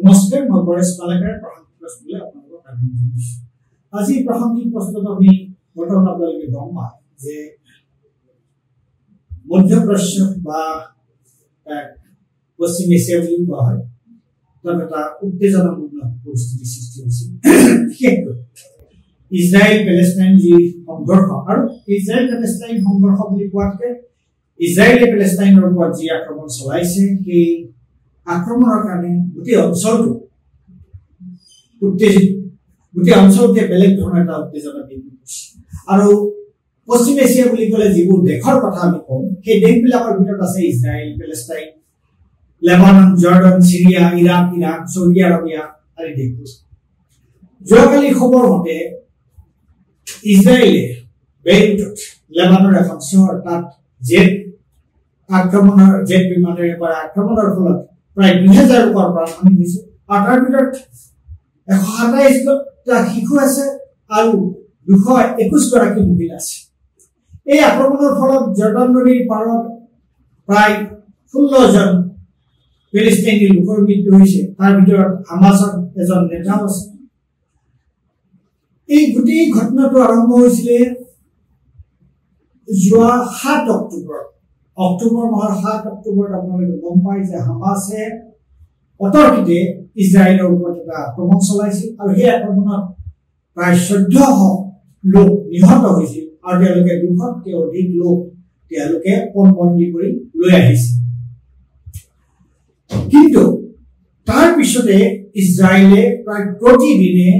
নমস্কাৰ, মই পৰেশ পালেকাৰ প্ৰাসংগিক প্ৰশ্নলৈ আপোনালোকক স্বাগতম জনাইছো। আজি প্ৰাসংগিক প্ৰশ্নত আমি বৰ্তমান আপোনালোকে গম পায় যে মধ্যপ্ৰাচ্য বা পশ্চিম এছিয়া বুলি কোৱা হয় তাত এটা উত্তেজনাপূৰ্ণ পৰিস্থিতিৰ সৃষ্টি হৈছিল। বিশেষকৈ ইজৰাইল পেলেষ্টাইন যি সংঘৰ্ষ, আৰু ইজৰাইল পেলেষ্টাইন সংঘৰ্ষ বুলি কোৱাতকে ইজৰাইলে পেলেষ্টাইনৰ ওপৰত যি আক্ৰমণ চলাইছে, সেই আক্ৰমণৰ কাৰণে গোটেই অঞ্চলটো উত্তেজিত, গোটেই অঞ্চলটোৱে বেলেগ ধৰণৰ এটা উত্তেজনা বৃদ্ধি কৰিছে। আৰু পশ্চিম এছিয়া বুলি ক'লে যিবোৰ দেশৰ কথা আমি কওঁ, সেই দেশবিলাকৰ ভিতৰত আছে Israel, Palestine, Lebanon, Jordan, Syria, Iraq, Saudi Arabia আদি দেশবোৰ। যোৱাকালি খবৰ মতে ইজৰাইলে বেইৰুটত, লেবানৰ এখন চহৰ, তাত জেট বিমানেৰে কৰা আক্ৰমণৰ ফলত প্ৰায় 2000 লোকৰ প্ৰাণহানি হৈছে, আৰু তাৰ ভিতৰত 127টা শিশু আছে আৰু 221 গৰাকী মহিলা আছে। এই আক্ৰমণৰ ফলত জৰ্ডান নদীৰ পাৰত প্ৰায় 16 জন পেলেষ্টাইনী লোকৰ মৃত্যু হৈছে, তাৰ ভিতৰত হামাছৰ এজন নেতাও আছে। এই গোটেই ঘটনাটো আৰম্ভ হৈছিলে যোৱা 7 অক্টোবৰ মাহৰ 7 অক্টোবৰত আপোনালোকে গম পায় যে হামাছে অতৰ্কিতে ইজৰাইলৰ ওপৰত এটা আক্ৰমণ চলাইছিল, আৰু সেই আক্ৰমণত প্ৰায় 1400 লোক নিহত হৈছিল, আৰু তেওঁলোকে 200তকৈ অধিক লোক তেওঁলোকে পণবন্দী কৰি লৈ আহিছিল। কিন্তু তাৰ পিছতে ইজৰাইলে প্ৰায় প্ৰতিদিনে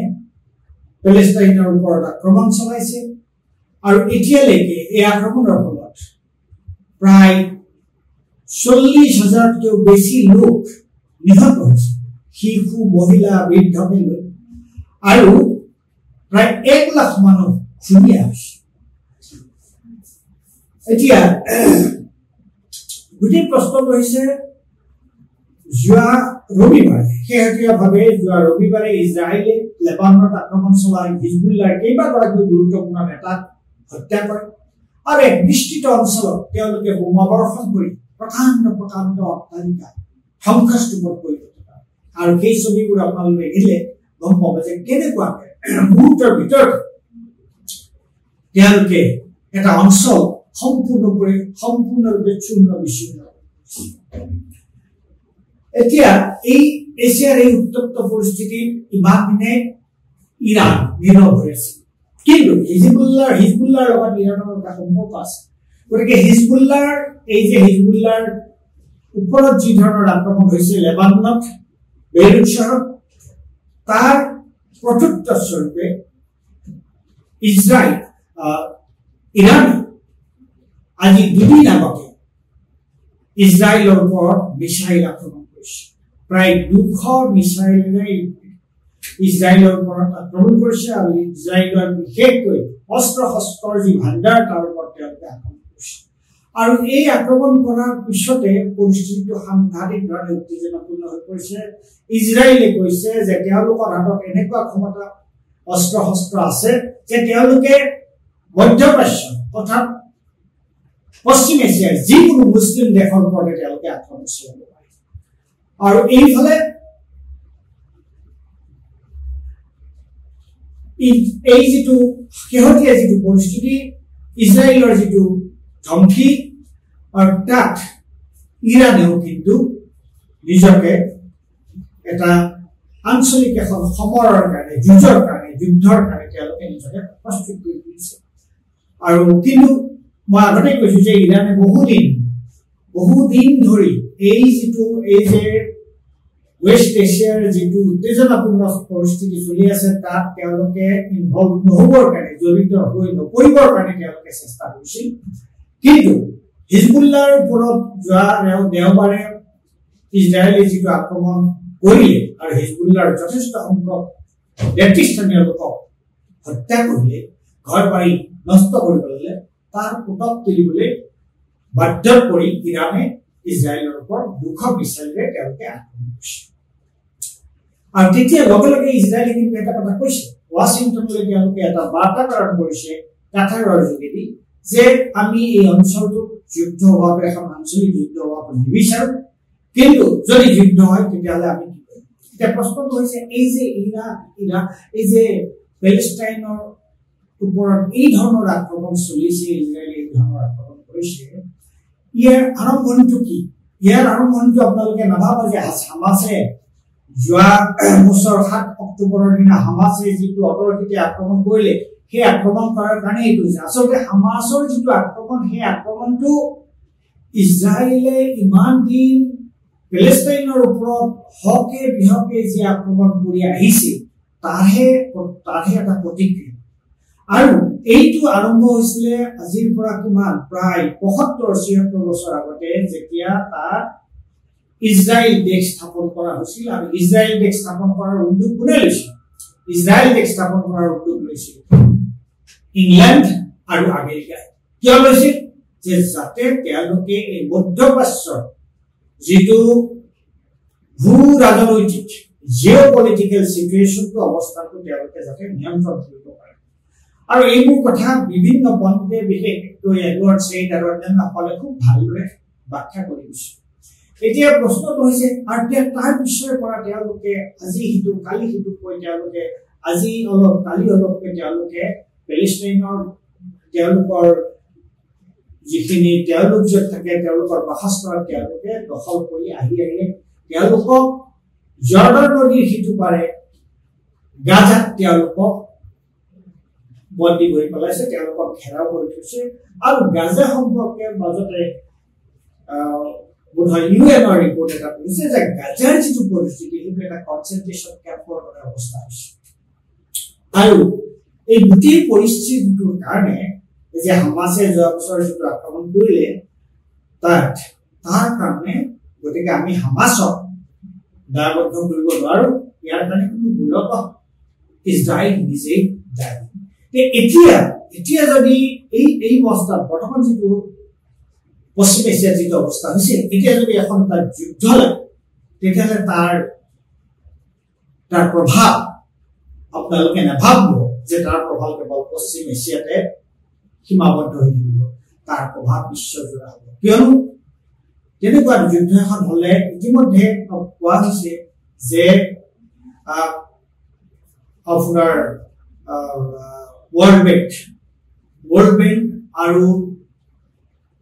পেলেষ্টাইনৰ ওপৰত আক্ৰমণ চলাইছে, আৰু এতিয়ালৈকে এই আক্ৰমণৰ ফলত প্ৰায় 40,000তকৈও বেছি লোক নিহত হৈছে, শিশু, মহিলা, বৃদ্ধকে লৈ, আৰু প্ৰায় 1 লাখ মানুহ খুনীয়া হৈছে। এতিয়া গোটেই প্ৰশ্নটো হৈছে যোৱা ৰবিবাৰে ইজৰাইলে লেবাননত আক্ৰমণ চলাই হিজবুল্লাৰ কেইবাগৰাকী গুৰুত্বপূৰ্ণ নেতাক হত্যা কৰে, আৰু এক বিস্তৃত অঞ্চলত তেওঁলোকে বোমাবৰ্ষণ কৰি প্ৰকাণ্ড অট্টালিকা ধ্বংসস্তূপত পৰিণত কৰে। আৰু সেই ছবিবোৰ আপোনালোকে দেখিলে গম পাব যে কেনেকুৱাকে মুহূৰ্তৰ ভিতৰত তেওঁলোকে এটা অঞ্চল সম্পূৰ্ণৰূপে চূৰ্ণ বিচূৰ্ণ। এতিয়া এই এছিয়াৰ এই উত্তপ্ত পৰিস্থিতি ইমান দিনে ইৰাণ নীৰৱ হৈ আছে, কিন্তু হিজবুল্লাৰ লগত ইৰাণৰ এটা সম্পৰ্ক আছে। গতিকে হিজবুল্লাৰ ওপৰত যি ধৰণৰ আক্ৰমণ হৈছে লেবাননত, বেইৰুট চহৰত, তাৰ প্ৰত্যুত্তৰ স্বৰূপে ইৰাণে আজি 2 দিন আগতে ইজৰাইলৰ ওপৰত মিছাইল আক্ৰমণ কৰিছে। প্ৰায় 200 মিছাইলেৰে ইজৰাইলৰ ওপৰত আক্ৰমণ কৰিছে, আৰু ইজৰাইলৰ বিশেষকৈ অস্ত্ৰ-শস্ত্ৰৰ যি ভাণ্ডাৰ তাৰ ওপৰত তেওঁলোকে আক্ৰমণ কৰিছে। আৰু এই আক্ৰমণ কৰাৰ পিছতে পৰিস্থিতিটো সাংঘাতিক ধৰণে উত্তেজনাপূৰ্ণ হৈ পৰিছে। ইজৰাইলে কৈছে যে তেওঁলোকৰ হাতত এনেকুৱা ক্ষমতা, অস্ত্ৰ-শস্ত্ৰ আছে যে তেওঁলোকে মধ্যপ্ৰাচ্য তথা পশ্চিম এছিয়াৰ যিকোনো মুছলিম দেশৰ ওপৰতে তেওঁলোকে আক্ৰমণ চলাব পাৰে। আৰু এইফালে এই যিটো শেহতীয়া যিটো পৰিস্থিতি, ইজৰাইলৰ যিটো ধমকি, আৰু তাত ইৰাণেও কিন্তু নিজকে এটা আঞ্চলিক এখন সমৰৰ কাৰণে, যুদ্ধৰ কাৰণে তেওঁলোকে নিজকে প্ৰস্তুত কৰি তুলিছে। আৰু কিন্তু মই আগতে কৈছো যে ইৰাণে বহুদিন ধৰি এই যে ৱেষ্ট এছিয়াৰ যিটো উত্তেজনাপূৰ্ণ পৰিস্থিতি চলি আছে, তাত তেওঁলোকে ইনভলভ নহবৰ কাৰণে, জড়িত হৈ নপৰিবৰ কাৰণে তেওঁলোকে চেষ্টা কৰিছিল। কিন্তু হিজবুল্লাৰ ওপৰত যোৱা দেওবাৰে ইজৰাইলে যিটো আক্ৰমণ কৰিলে, আৰু হিজবুল্লাৰ যথেষ্ট সংখ্যক নেতৃস্থানীয় লোকক হত্যা কৰিলে, ঘৰ বাৰী নষ্ট কৰি পেলালে, তাৰ পুতক তুলিবলৈ বাধ্যত পৰি ইৰাণে ইজৰাইলৰ ওপৰত 200 মিছাইলেৰে তেওঁলোকে আক্ৰমণ কৰিছে। আৰু তেতিয়া লগে লগে ইজৰাইলে কিন্তু এটা কথা কৈছে, ৱাশ্বিংটনলৈ তেওঁলোকে এটা বাৰ্তা প্ৰেৰণ কৰিছে কাটাৰৰ যোগেদি, যে আমি এই অঞ্চলটোত যুদ্ধ হোৱাটো, এখন আঞ্চলিক যুদ্ধ হোৱাটো নিবিচাৰো, কিন্তু যদি যুদ্ধ হয় তেতিয়াহ'লে আমি কি কৰিম। এতিয়া প্ৰশ্নটো হৈছে এই যে এই যে পেলেষ্টাইনৰ ওপৰত এই ধৰণৰ আক্ৰমণ চলিছে, ইজৰাইলে এই ধৰণৰ আক্ৰমণ কৰিছে, ইয়াৰ আৰম্ভণিটো কি? ইয়াৰ আৰম্ভণিটো আপোনালোকে নাভাবে যে হামাছে যোৱা বছৰ 7 অক্টোবৰৰ দিনা হামাছে যিটো অতৰ্কিতে আক্ৰমণ কৰিলে, সেই আক্ৰমণ কৰাৰ কাৰণে এইটো হৈছে। আচলতে হামাছৰ যিটো আক্ৰমণ, সেই আক্ৰমণটো ইজৰাইলে ইমান দিন পেলেষ্টাইনৰ ওপৰত হকে বিহকে যি আক্ৰমণ কৰি আহিছে তাৰহে এটা প্ৰতিক্ৰিয়া। আৰু এইটো আৰম্ভ হৈছিলে আজিৰ পৰা কিমান প্ৰায় ৭৫-৭৬ বছৰ আগতে, যেতিয়া তাত ইজৰাইল দেশ স্থাপন কৰা হৈছিল। আৰু ইজৰাইল দেশ স্থাপন কৰাৰ উদ্যোগ কোনে লৈছিল? ইজৰাইল দেশ স্থাপন কৰাৰ উদ্যোগ লৈছিল ইংলেণ্ড আৰু আমেৰিকাই। কিয় লৈছিল? যে যাতে তেওঁলোকে এই মধ্যপ্ৰাচ্যৰ যিটো ভূ ৰাজনৈতিক জিঅ'পলিটিকেল চিটুৱেশ্যনটো অৱস্থাটো তেওঁলোকে যাতে নিয়ন্ত্ৰণ কৰিব পাৰে। আৰু এইবোৰ কথা বিভিন্ন পণ্ডিতে, বিশেষকৈ এডৱাৰ্ড ছেইড আৰু অন্যান্যসকলে খুব ভালদৰে ব্যাখ্যা কৰি দিছে। এতিয়া প্ৰশ্নটো হৈছে, আৰু তাৰ পিছৰে পৰা তেওঁলোকে আজি সিটো কালি সিটো কৈ তেওঁলোকে আজি অলপ কালি অলপকৈ তেওঁলোকে পেলেষ্টাইনৰ তেওঁলোকৰ যিখিনি তেওঁলোক য'ত থাকে তেওঁলোকৰ বাসস্থানত তেওঁলোকে দখল কৰি আহি তেওঁলোকক জৰ্ডান নদীৰ সিটো পাৰে গাজাত তেওঁলোকক বন্দী কৰি পেলাইছে, তেওঁলোকক ঘেৰাও কৰি থৈছে। আৰু গাজা সম্পৰ্কে মাজতে বোধহয় ইউএনৰ ৰিপৰ্ট এটা কৈছে যে গাজাৰ যিটো পৰিস্থিতি সেইটো এটা কনচেন্ট্ৰেশ্যন কেম্পৰ দৰে অৱস্থা হৈছে। আৰু এই গোটেই পৰিস্থিতিটোৰ কাৰণে যে হামাছে যোৱা বছৰ যিটো আক্ৰমণ কৰিলে তাৰ কাৰণে গতিকে আমি হামাছক দায়বদ্ধ কৰিব নোৱাৰো। ইয়াৰ কাৰণে কিন্তু মূলতঃ ইজৰাইল নিজেই দায়ী। এতিয়া যদি এই অৱস্থাত বৰ্তমান যিটো পশ্চিম এছিয়াৰ যিটো অৱস্থা হৈছে, এতিয়া যদি এখন তাত যুদ্ধ লাগে তেতিয়াহ'লে তাৰ প্ৰভাৱ আপোনালোকে নাভাবিব যে তাৰ প্ৰভাৱ কেৱল পশ্চিম এছিয়াতে সীমাবদ্ধ হৈ থাকিব, তাৰ প্ৰভাৱ বিশ্বজোৰা হ'ব। কিয়নো তেনেকুৱা যুদ্ধ এখন হলে ইতিমধ্যে কোৱা হৈছে যে আপোনাৰ ৱৰ্ল্ড বেংক আৰু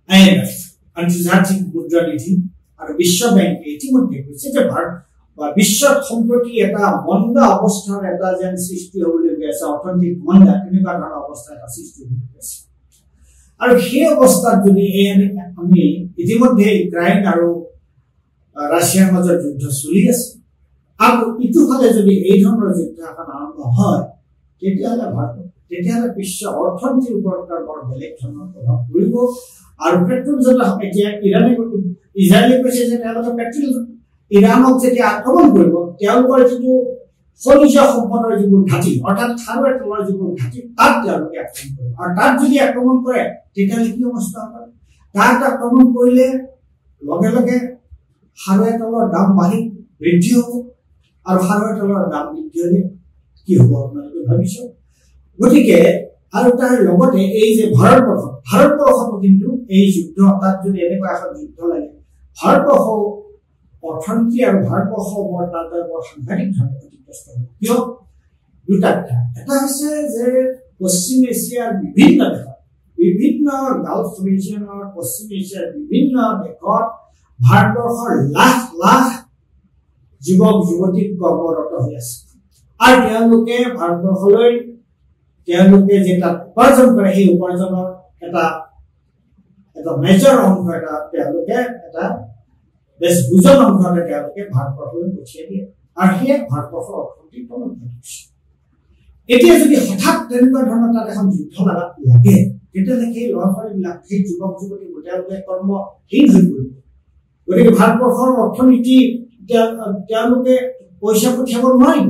IMF আন্তৰ্জাতিক মুদ্ৰা নিধি আৰু বিশ্ব বেংকে ইতিমধ্যে কৈছে যে বিশ্বত সম্প্ৰতি এটা মন্দা অৱস্থাৰ এটা যেন সৃষ্টি হ'বলৈ গৈ আছে, অৰ্থনৈতিক মন্দা, তেনেকুৱা ধৰণৰ অৱস্থা এটা সৃষ্টি হৈ আছে। আৰু সেই অৱস্থাত যদি আমি ইতিমধ্যে ইউক্ৰাইন আৰু ৰাছিয়াৰ মাজত যুদ্ধ চলি আছে, আৰু ইটোফালে যদি এই ধৰণৰ যুদ্ধ এখন আৰম্ভ হয়, তেতিয়াহ'লে বিশ্ব অৰ্থনীতিৰ ওপৰত তাৰ বৰ বেলেগ ধৰণৰ প্ৰভাৱ পৰিব। আৰু পেট্ৰল এতিয়া ইজৰাইলে কৈছে যে তেওঁলোকে ইৰাণক যেতিয়া আক্ৰমণ কৰিব, তেওঁলোকৰ যিটো খনিজ সম্পদৰ যিবোৰ ঘাটি, অৰ্থাৎ খাৰুৱাৰ তলৰ যিবোৰ ঘাটি, তাত তেওঁলোকে আক্ৰমণ কৰিব। আৰু তাত যদি আক্ৰমণ কৰে তেতিয়াহ'লে কি অৱস্থা হ'ব? তাত আক্ৰমণ কৰিলে লগে লগে খাৰুৱাৰ তলৰ দাম বৃদ্ধি হ'ব। আৰু খাৰুৱাৰ তলৰ দাম বৃদ্ধি হ'লে কি হ'ব আপোনালোকে ভাবিছে? গতিকে আৰু তাৰ লগতে এই যে ভাৰতবৰ্ষতো কিন্তু এই যুদ্ধ, তাত যদি এনেকুৱা এখন যুদ্ধ লাগে, ভাৰতবৰ্ষ অৰ্থনীতি আৰু ভাৰতবৰ্ষ বৰ সাংঘাতিক ধৰণে ক্ষতিগ্ৰস্ত হ'ব। কিয়? দুটা কথা। এটা হৈছে যে পশ্চিম এছিয়াৰ বিভিন্ন দেশত, বিভিন্ন গাল্ফ ৰিজিয়নৰ পশ্চিম এছিয়াৰ বিভিন্ন দেশত ভাৰতবৰ্ষৰ লাখ লাখ যুৱক যুৱতীক কৰ্মৰত হৈ আছে। আৰু তেওঁলোকে ভাৰতবৰ্ষলৈ তেওঁলোকে যে তাত উপাৰ্জন কৰে, সেই উপাৰ্জনৰ এটা মেজৰ অংশ তেওঁলোকে এটা বেছ বুজন অংশ তেওঁলোকে ভাৰতবৰ্ষলৈ পঠিয়াই দিয়ে। আৰু সেয়ে ভাৰতবৰ্ষৰ অৰ্থনৈতিক তলত ঘটিছে। এতিয়া যদি হঠাৎ তেনেকুৱা ধৰণৰ তাত এখন যুদ্ধ লাগে, তেতিয়াহ'লে সেই ল'ৰা ছোৱালীবিলাক, সেই যুৱক যুৱতী তেওঁলোকে কৰ্মহীন হৈ পৰিব। গতিকে ভাৰতবৰ্ষৰ অৰ্থনীতি তেওঁলোকে পইচা পঠিয়াব নোৱাৰিব।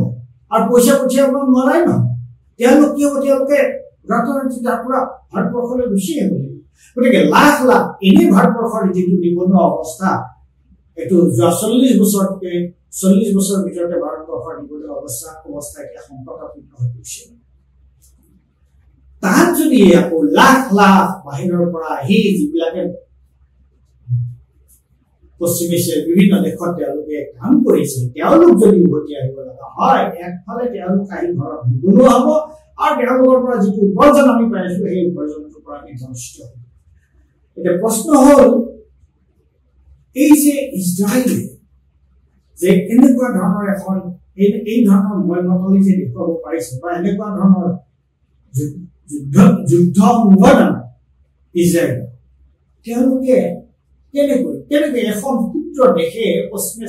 আৰু পইচা পঠিয়াব নোৱাৰাই নহয়, তেওঁলোক কি হ'ব? তেওঁলোকে ৰাতাৰাতি তাৰ পৰা ভাৰতবৰ্ষলৈ গুচি আহিব লাগিব। গতিকে লাখ লাখ এনেই ভাৰতবৰ্ষৰ যিটো নিবনুৱা অৱস্থা, এইটো যোৱা 40 বছৰৰ ভিতৰতে ভাৰতবৰ্ষৰ নিবনুৱা অৱস্থা এতিয়া সংকটাপন্ন হৈ পৰিছে। তাত যদি আকৌ লাখ লাখ বাহিৰৰ পৰা আহি যিবিলাকে পশ্চিম এছিয়াৰ বিভিন্ন দেশত তেওঁলোকে কাম কৰিছে তেওঁলোক যদি উভতি আহিব লগা হয় একফালে তেওঁলোক আহি ঘৰত নিবনুৱা হ'ব আৰু তেওঁলোকৰ পৰা যিটো উপাৰ্জন আমি পাই আছো সেই উপাৰ্জনটোৰ পৰা আমি বঞ্চিত হ'ম এতিয়া প্ৰশ্ন হ'ল এই যে ইজৰাইলে যে এনেকুৱা ধৰণৰ এখন এই ধৰণৰ ময়মতলি যে দেখুৱাব পাৰিছে বা এনেকুৱা ধৰণৰ যুদ্ধ মোকাবিলা ইজৰাইল তেওঁলোকে কেনেকৈ এখন ক্ষুদ্ৰ দেশে পশ্চিম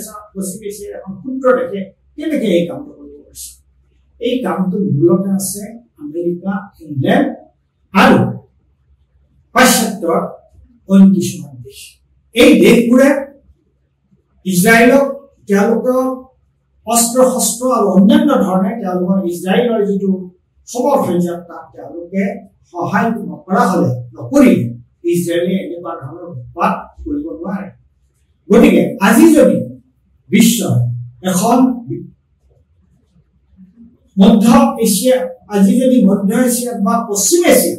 এছিয়াৰ এখন ক্ষুদ্ৰ দেশে কেনেকৈ এই কামটো কৰিব পাৰিছে এই কামটো মূলত আছে আমেৰিকা ইংলেণ্ড আৰু পাশ্চাত্যৰ অন্য কিছুমান দেশ এই দেশবোৰে ইজৰাইলক তেওঁলোকৰ অস্ত্ৰ শস্ত্ৰ আৰু অন্যান্য ধৰণে তেওঁলোকৰ ইজৰাইলৰ যিটো সমৰ্থন তাক তেওঁলোকে সহায় নকৰা হলে নকৰিলে ইজৰাইলে এনেকুৱা ধৰণৰ উৎপাত কৰিব নোৱাৰে গতিকে আজি যদি বিশ্ব এখন মধ্য এছিয়া আজি যদি মধ্য এছিয়া বা পশ্চিম এছিয়া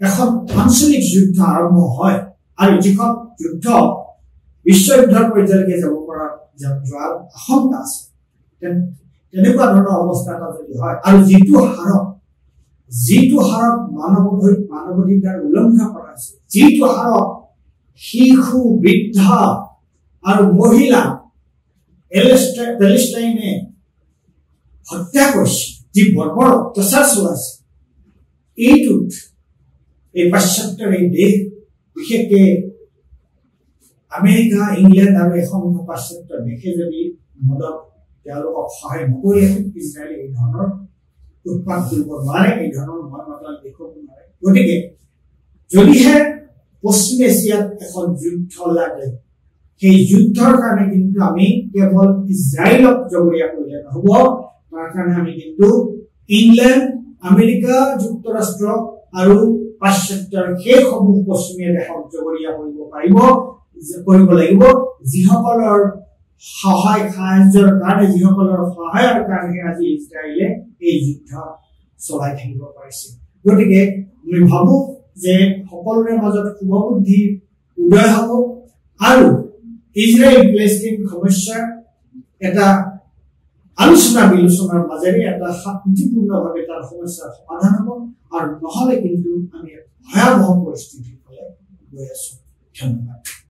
এখন আঞ্চলিক যুদ্ধ আৰম্ভ হয় আৰু যিখন যুদ্ধ বিশ্বযুদ্ধৰ পৰ্যায়লৈকে যাব পৰা যোৱাৰ আশংকা আছে তেনেকুৱা ধৰণৰ অৱস্থা এটা যদি হয় আৰু যিটো হাৰত মানৱাধিকাৰ উলংঘা কৰা হৈছে যিটো হাৰত শিশু বৃদ্ধ আৰু মহিলা পেলেষ্টাইনে হত্যা কৰিছে যি বৰ্বৰ অত্যাচাৰ চলাইছে এইটোত এই পাশ্চাত্যৰ এই দেশ বিশেষকৈ আমেৰিকা ইংলেণ্ড আৰু এখন পাশ্চাত্য দেশে যদি মদত তেওঁলোকক সহায় নকৰি ইজৰাইলে এই ধৰণৰ উৎপাত কৰিব নোৱাৰে এই ধৰণৰ ময়মতল দেখুৱাব নোৱাৰে গতিকে যদিহে পশ্চিম এছিয়াত এখন যুদ্ধ লাগে সেই যুদ্ধৰ কাৰণে কিন্তু আমি কেৱল ইজৰাইলক জগৰীয়া কৰিলে নহ'ব তাৰ কাৰণে আমি কিন্তু ইংলেণ্ড আমেৰিকা যুক্তৰাষ্ট্ৰ আৰু পাশ্চাত্যৰ সেইসমূহ পশ্চিমীয়া দেশক জগৰীয়া কৰিব লাগিব যিসকলৰ সহায় সাহায্যৰ কাৰণে যিসকলৰ সহায়ৰ কাৰণে আজি ইজৰাইলে এই যুদ্ধ চলাই থাকিব পাৰিছে গতিকে আমি ভাবো যে সকলোৰে মাজত শুভবুদ্ধি উদয় হ'ব আৰু ইজৰাইল প্লেষ্টিন সমস্যাৰ এটা আলোচনা বিলোচনাৰ মাজেৰে এটা শান্তিপূৰ্ণভাৱে তাৰ সমস্যাৰ সমাধান হ'ব আৰু নহ'লে কিন্তু আমি ভয়াৱহ পৰিস্থিতিৰ ফালে গৈ আছো ধন্যবাদ